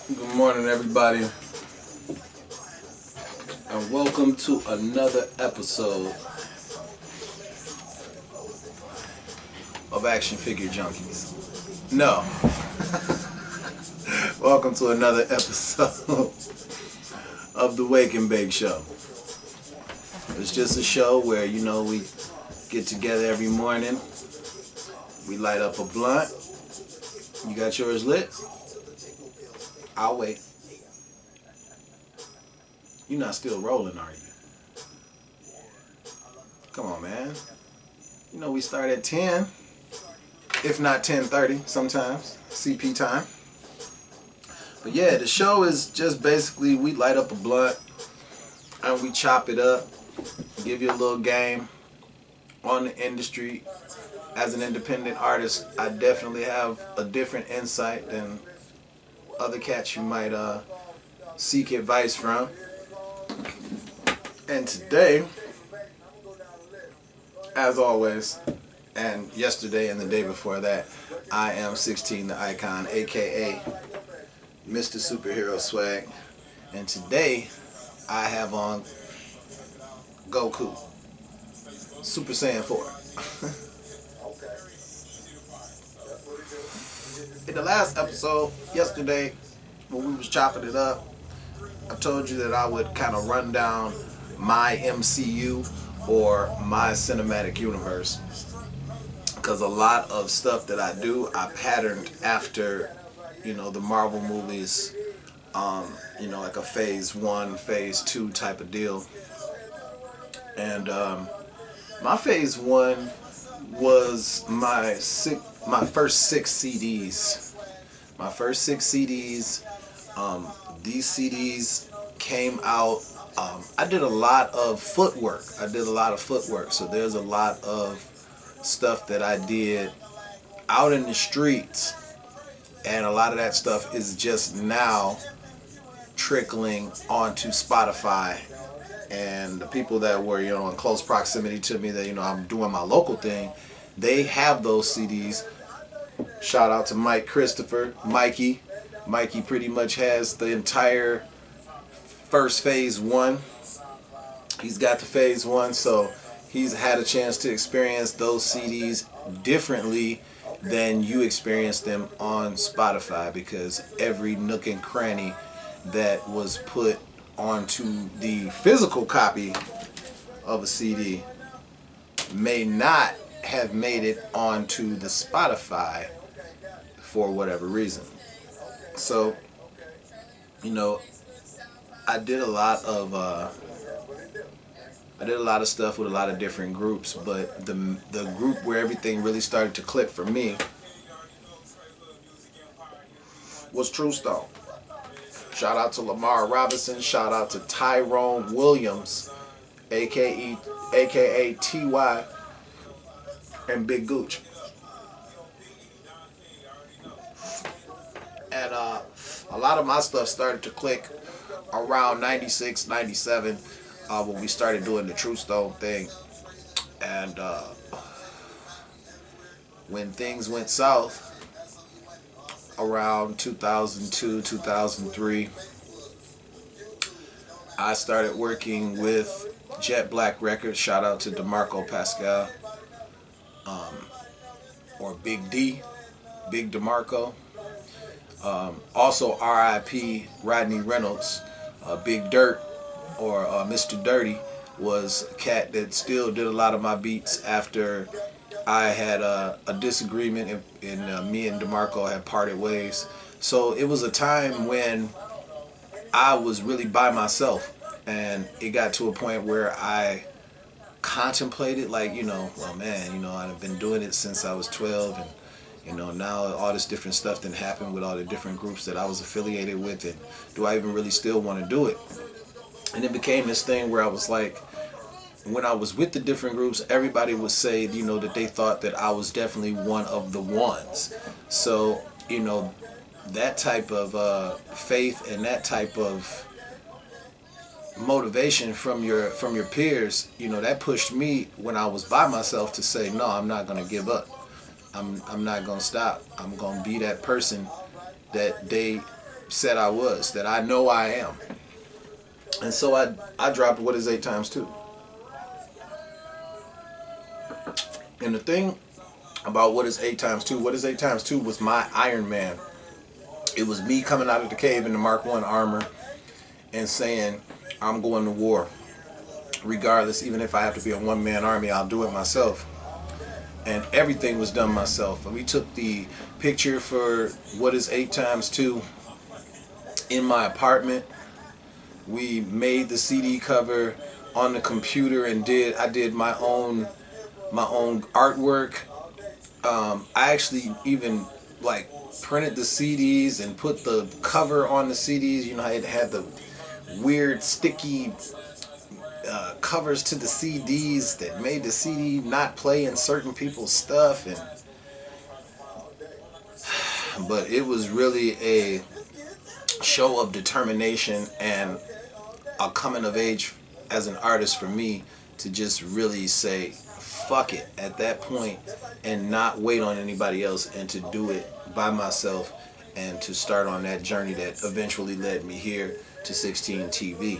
Good morning, everybody, and welcome to another episode of Action Figure Junkies. No, welcome to another episode of the Wake and Bake Show. It's just a show where, we get together every morning, we light up a blunt. You got yours lit? I'll wait. You're not still rolling, are you? Come on, man. We start at 10, if not 10:30 sometimes, CP time. But yeah, the show is just basically we light up a blunt and we chop it up, give you a little game on the industry. As an independent artist, I definitely have a different insight than other cats you might seek advice from. And today, as always, and yesterday and the day before that, I am 16 the Icon, aka Mr. Superhero Swag. And today, I have on Goku, Super Saiyan 4. In the last episode, yesterday, when we was chopping it up, I told you that I would kind of run down my MCU or my cinematic universe, because a lot of stuff that I do, I patterned after, the Marvel movies, like a phase 1, phase 2 type of deal. And my phase 1 was my first 6 CDs. My first 6 CDs. These CDs came out. I did a lot of footwork. So there's a lot of stuff that I did out in the streets, and a lot of that stuff is just now trickling onto Spotify. And the people that were, in close proximity to me, that, I'm doing my local thing, they have those CDs. Shout out to Mike Christopher, Mikey. Mikey pretty much has the entire first phase 1. He's got the phase 1, so he's had a chance to experience those CDs differently than you experience them on Spotify, because every nook and cranny that was put onto the physical copy of a CD may not have made it onto the Spotify for whatever reason. So, I did a lot of stuff with a lot of different groups, but the group where everything really started to click for me was True Stone. Shout out to Lamar Robinson. Shout out to Tyrone Williams, aka TY, and Big Gooch. And a lot of my stuff started to click around 96, 97, when we started doing the True Stone thing. And when things went south around 2002, 2003, I started working with Jet Black Records. Shout out to DeMarco Pascal, or Big D, Big DeMarco. Also RIP Rodney Reynolds. Big Dirt, or Mr. Dirty, was a cat that still did a lot of my beats after I had a disagreement and me and DeMarco had parted ways. So it was a time when I was really by myself, and it got to a point where I contemplated, like, well, man, I've been doing it since I was 12, and now all this different stuff that happened with all the different groups that I was affiliated with, and do I even really still want to do it? And it became this thing where I was like, when I was with the different groups, everybody would say, that they thought that I was definitely one of the ones. So, that type of faith and that type of motivation from your peers, that pushed me when I was by myself to say, no, I'm not going to give up. I'm not going to stop. I'm going to be that person that they said I was, that I know I am. And so I dropped What is 8 times 2. And the thing about What is 8 times 2, What is 8 times 2 was my Iron Man. It was me coming out of the cave in the Mark 1 armor and saying, I'm going to war. Regardless, even if I have to be a one-man army, I'll do it myself. And everything was done myself. We took the picture for What is 8 times 2 in my apartment. We made the CD cover on the computer and I did my own artwork. I actually even like printed the CDs and put the cover on the CDs. You know how it had the weird sticky covers to the CDs that made the CD not play in certain people's stuff, but it was really a show of determination and a coming of age as an artist for me to just really say fuck it at that point and not wait on anybody else and to do it by myself and to start on that journey that eventually led me here to 16 TV.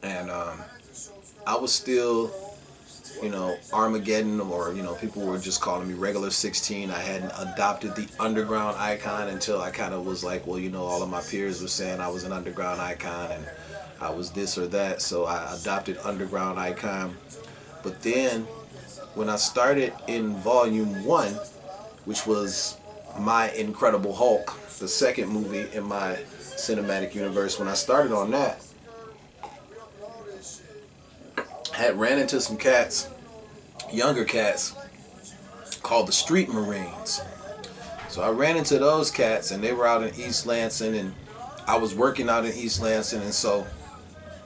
And I was still, you know, Armageddon, or, you know, people were just calling me regular 16. I hadn't adopted the underground icon until I kind of was like, well, you know, all of my peers were saying I was an underground icon and I was this or that, so I adopted underground icon. But then when I started in volume 1, which was My Incredible Hulk, the second movie in my cinematic universe, when I started on that, I had ran into some cats, younger cats, called the Street Marines. So I ran into those cats, and they were out in East Lansing, and I was working out in East Lansing, and so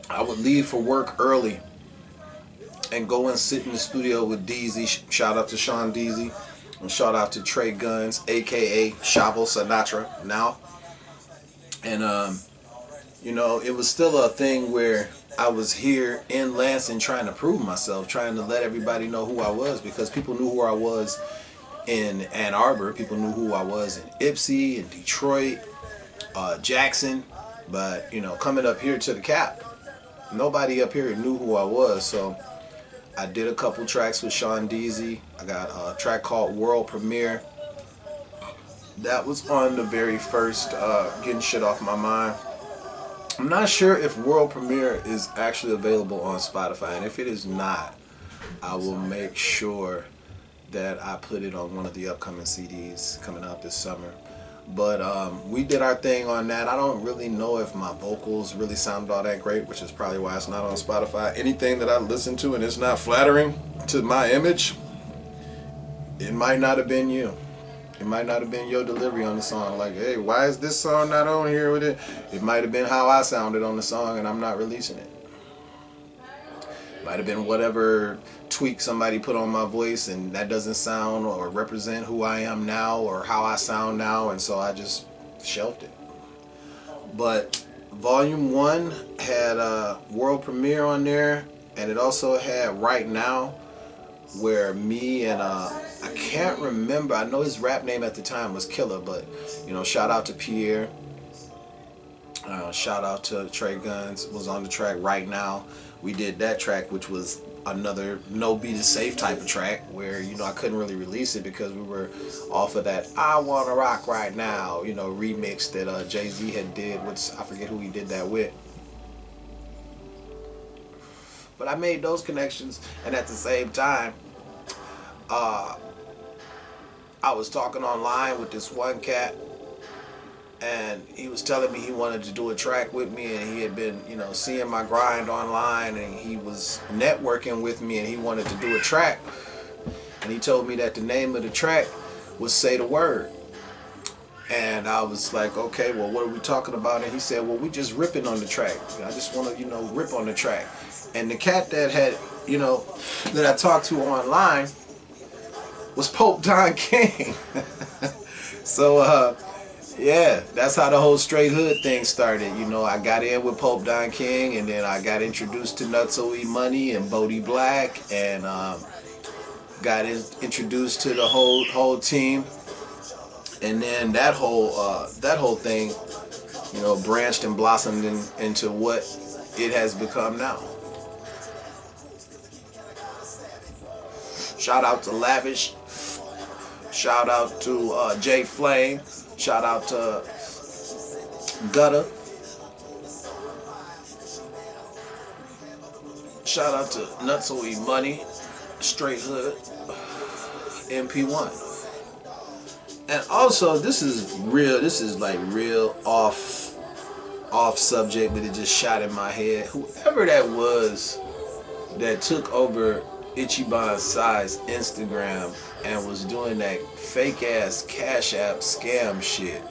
I would leave for work early and go and sit in the studio with Deezy. Shout out to Sean Deezy, and shout out to Trey Guns, aka Chavo Sinatra now. And you know, it was still a thing where I was here in Lansing trying to prove myself, trying to let everybody know who I was, because people knew who I was in Ann Arbor, people knew who I was in Ypsi, in Detroit, Jackson, but, you know, coming up here to the Cap, nobody up here knew who I was. So I did a couple tracks with Sean Deezy. I got a track called World Premiere. That was on the very first Getting Shit Off My Mind. I'm not sure if World Premiere is actually available on Spotify, and if it is not, I will make sure that I put it on one of the upcoming CDs coming out this summer. But we did our thing on that. I don't really know if my vocals really sound all that great, which is probably why it's not on Spotify. Anything that I listen to and it's not flattering to my image, it might not have been you. It might not have been your delivery on the song. Like, hey, why is this song not on here with it? It might have been how I sounded on the song and I'm not releasing it. Might have been whatever tweak somebody put on my voice and that doesn't sound or represent who I am now or how I sound now, and so I just shelved it. But Volume 1 had a World Premiere on there, and it also had Right Now, where me and I can't remember, I know his rap name at the time was Killer, but, you know, shout out to Pierre, shout out to Trey Guns, was on the track Right Now. We did that track, which was another No Beat Is Safe type of track, where, you know, I couldn't really release it because we were off of that I Wanna Rock Right Now, you know, remix that Jay-Z had did, which I forget who he did that with. But I made those connections, and at the same time, I was talking online with this one cat, and he was telling me he wanted to do a track with me, and he had been, you know, seeing my grind online, and he was networking with me, and he wanted to do a track. And he told me that the name of the track was Say the Word. And I was like, okay, well, what are we talking about? And he said, well, we just ripping on the track. I just want to, you know, rip on the track. And the cat that had, you know, that I talked to online was Pope Don King. So, yeah, that's how the whole Straight Hood thing started. You know, I got in with Pope Don King, and then I got introduced to Nutso E Money and Bodie Black, and got introduced to the whole team. And then that whole thing, you know, branched and blossomed into what it has become now. Shout out to Lavish. Shout out to Jay Flame. Shout out to Gutter. Shout out to Nutso E Money, Straight Hood, MP1. And also, this is real. This is like real off subject, but it just shot in my head. Whoever that was that took over Ichiban Sai's Instagram and was doing that fake ass Cash App scam shit,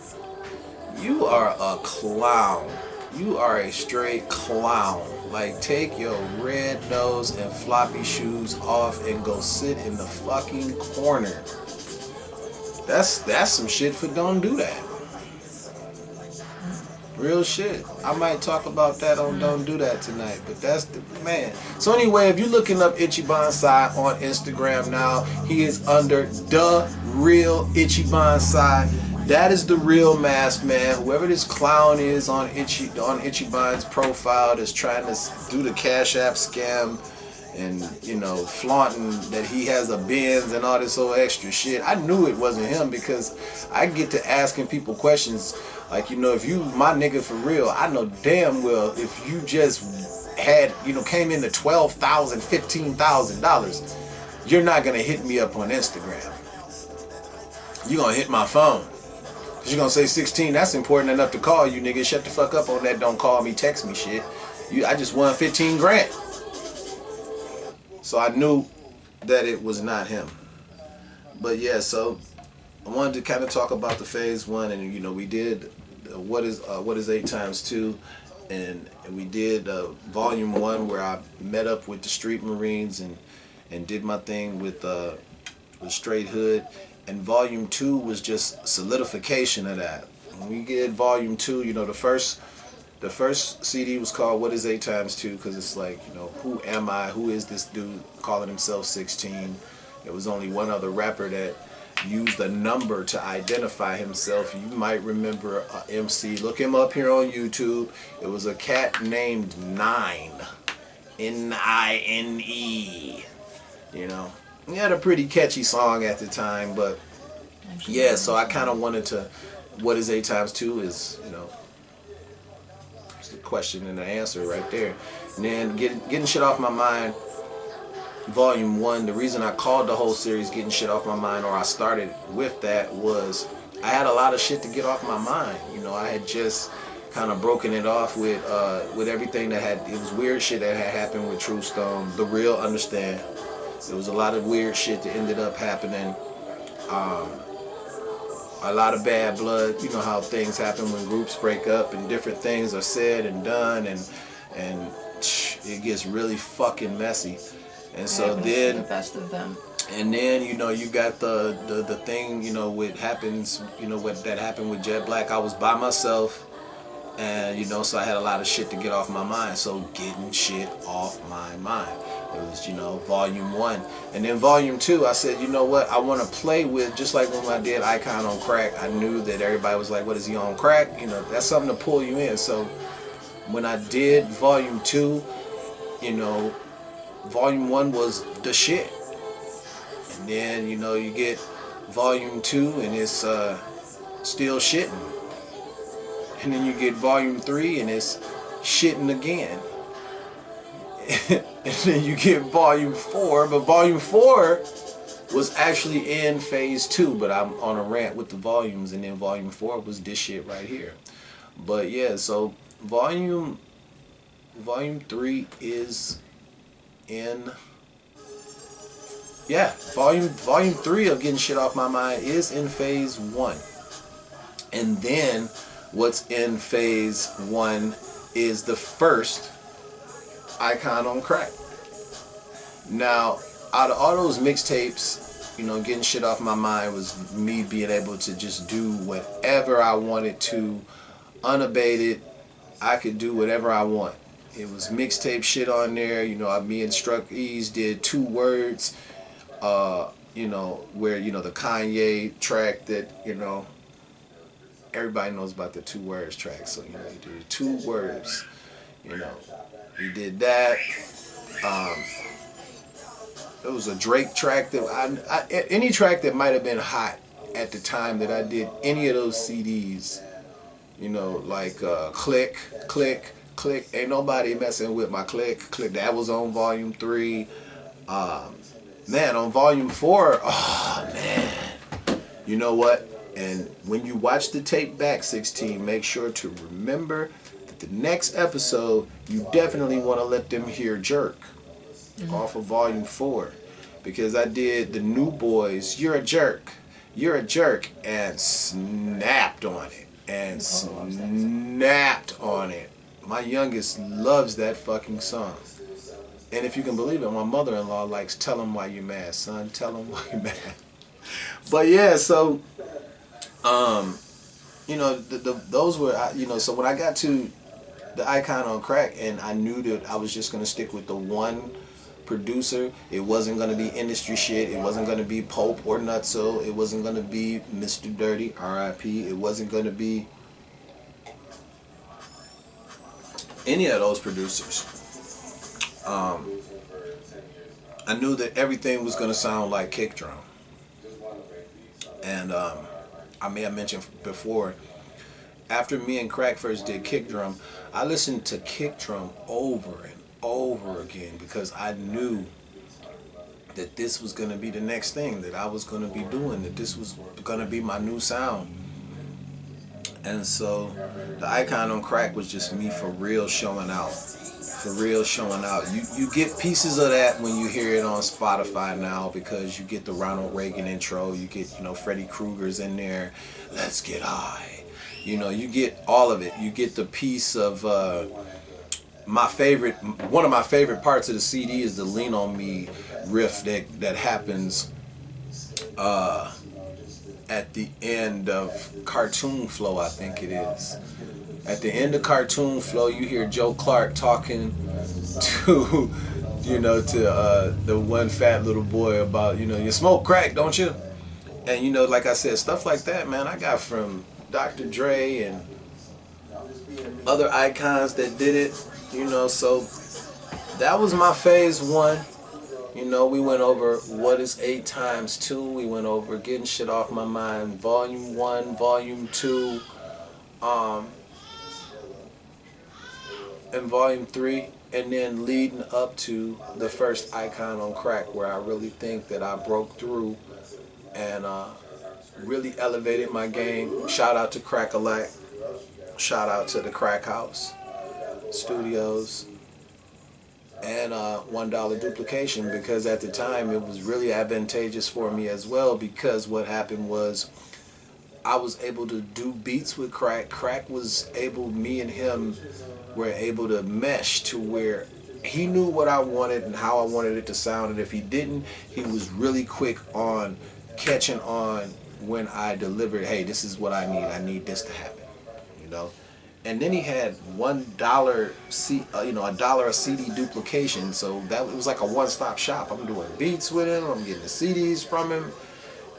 you are a clown. You are a straight clown. Like, take your red nose and floppy shoes off and go sit in the fucking corner. That's some shit for don't do that. Real shit. I might talk about that on Don't Do That tonight, but that's the man. So anyway, if you're looking up Ichiban Sai on Instagram now, he is under the real Ichiban Sai. That is the real masked man. Whoever this clown is on Ichiban's profile that's trying to do the Cash App scam and, you know, flaunting that he has a Benz and all this old extra shit. I knew it wasn't him because I get to asking people questions like, you know, if you my nigga for real, I know damn well if you just had, you know, came into $12,000, $15,000, you're not gonna hit me up on Instagram. You're gonna hit my phone. Cause you're gonna say 16, that's important enough to call you, nigga. Shut the fuck up on that don't call me, text me shit. I just won 15 grand. So I knew that it was not him. But yeah, so I wanted to kind of talk about the phase one, and you know, we did what is 8 times 2, and we did volume 1 where I met up with the Street Marines and did my thing with Straight Hood, and volume 2 was just solidification of that. When we did volume 2, you know, the first CD was called What is 8 times 2, because it's like, you know, who am I? Who is this dude calling himself 16? There was only one other rapper that used a number to identify himself. You might remember MC. Look him up here on YouTube. It was a cat named Nine. N-I-N-E. You know, he had a pretty catchy song at the time, but yeah, so I kind of wanted to, what is 8 times 2 is, you know, it's the question and the answer right there. And then getting shit off my mind, volume 1, the reason I called the whole series Getting Shit Off My Mind, or I started with that, was I had a lot of shit to get off my mind. You know, I had just kind of broken it off with everything that had, it was weird shit that had happened with True Stone. The real understand. There was a lot of weird shit that ended up happening. A lot of bad blood. You know how things happen when groups break up and different things are said and done, and it gets really fucking messy. And so then, the best of them. And then, you know, you got the thing, you know, what happens, you know, what that happened with Jet Black. I was by myself, and you know, so I had a lot of shit to get off my mind. So getting shit off my mind. It was, you know, volume 1. And then volume 2, I said, you know what, I want to play with, just like when I did Icon on Crack, I knew that everybody was like, what is he on crack? You know, that's something to pull you in. So when I did volume 2, you know, volume 1 was the shit. And then, you know, you get volume 2 and it's still shitting. And then you get volume 3 and it's shitting again. And then you get volume 4, but volume 4 was actually in phase 2, but I'm on a rant with the volumes, and then volume 4 was this shit right here. But yeah, so volume 3 is in, yeah, volume 3 of Getting Shit Off My Mind is in phase 1. And then what's in phase 1 is the first Icon on Crack. Now, out of all those mixtapes, you know, Getting Shit Off My Mind was me being able to just do whatever I wanted to, unabated. I could do whatever I want. It was mixtape shit on there. You know, me and Struck Ease did 2 Words, you know, where, you know, the Kanye track that, you know, everybody knows about the 2 words track. So, you know, you do the 2 words, you know. He did that. It was a Drake track that any track that might have been hot at the time that I did any of those CDs, you know, like Click, Click, Click. Ain't nobody messing with my Click, Click. That was on volume 3. Man, on volume 4, oh man. You know what? And when you watch the tape back, 16, make sure to remember that the next episode, you definitely want to let them hear Jerk off of volume 4. Because I did the New Boys, You're a Jerk, You're a Jerk, and snapped on it. And snapped on it. My youngest loves that fucking song. And if you can believe it, my mother-in-law likes Tell 'Em Why You Mad, son. Tell 'em why you mad. But yeah, so, you know, those were, you know, so when I got to the Icon on Crack and I knew that I was just going to stick with the one producer, it wasn't going to be industry shit, it wasn't going to be Pope or Nutso, it wasn't going to be Mr. Dirty, R.I.P., it wasn't going to be any of those producers. I knew that everything was going to sound like Kick Drum. And I may have mentioned before, after me and Crack first did Kick Drum, I listened to Kick Drum over and over again because I knew that this was going to be the next thing that I was going to be doing, that this was going to be my new sound. And so the Icon on Crack was just me for real showing out. For real showing out. You get pieces of that when you hear it on Spotify now, because you get the Ronald Reagan intro, you get, you know, Freddy Krueger's in there, Let's Get High. You know, you get all of it. You get the piece of one of my favorite parts of the CD is the Lean On Me riff that happens at the end of Cartoon Flow, I think it is. At the end of Cartoon Flow, you hear Joe Clark talking to, you know, to the one fat little boy about, you know, you smoke crack, don't you? And, you know, like I said, stuff like that, man, I got from Dr. Dre and other icons that did it, you know. So that was my phase 1. You know, we went over What Is 8 Times 2. We went over Getting Shit Off My Mind, Volume 1, Volume 2. And Volume 3, and then leading up to the first Icon on Crack, where I really think that I broke through and really elevated my game. Shout out to Crack-A-Lack. Shout out to the Crack House Studios. And $1 Duplication, because at the time it was really advantageous for me as well, because what happened was I was able to do beats with Crack. Crack was able, me and him were able to mesh to where he knew what I wanted and how I wanted it to sound, and if he didn't, he was really quick on catching on when I delivered, hey, this is what I need this to happen, you know. And then he had $1 a CD duplication, so that it was like a one-stop shop. I'm doing beats with him, I'm getting the CDs from him,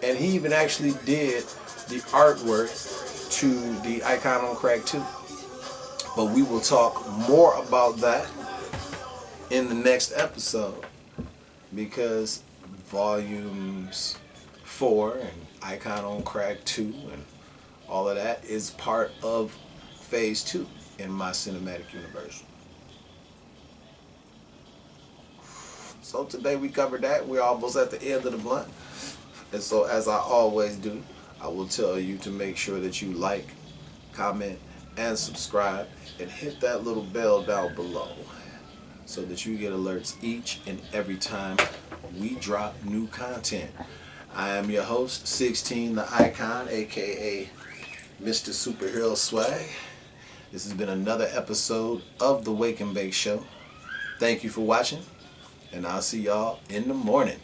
and he even actually did the artwork to the Icon on Crack 2. But we will talk more about that in the next episode, because volumes 4 and Icon on Crack 2 and all of that is part of phase 2 in my cinematic universe. So today we covered that. We're almost at the end of the blunt. And so, as I always do, I will tell you to make sure that you like, comment, and subscribe, and hit that little bell down below so that you get alerts each and every time we drop new content. I am your host, 16 the Icon, aka Mr. Superhero Swag. This has been another episode of the Wake and Bake Show. Thank you for watching, and I'll see y'all in the morning.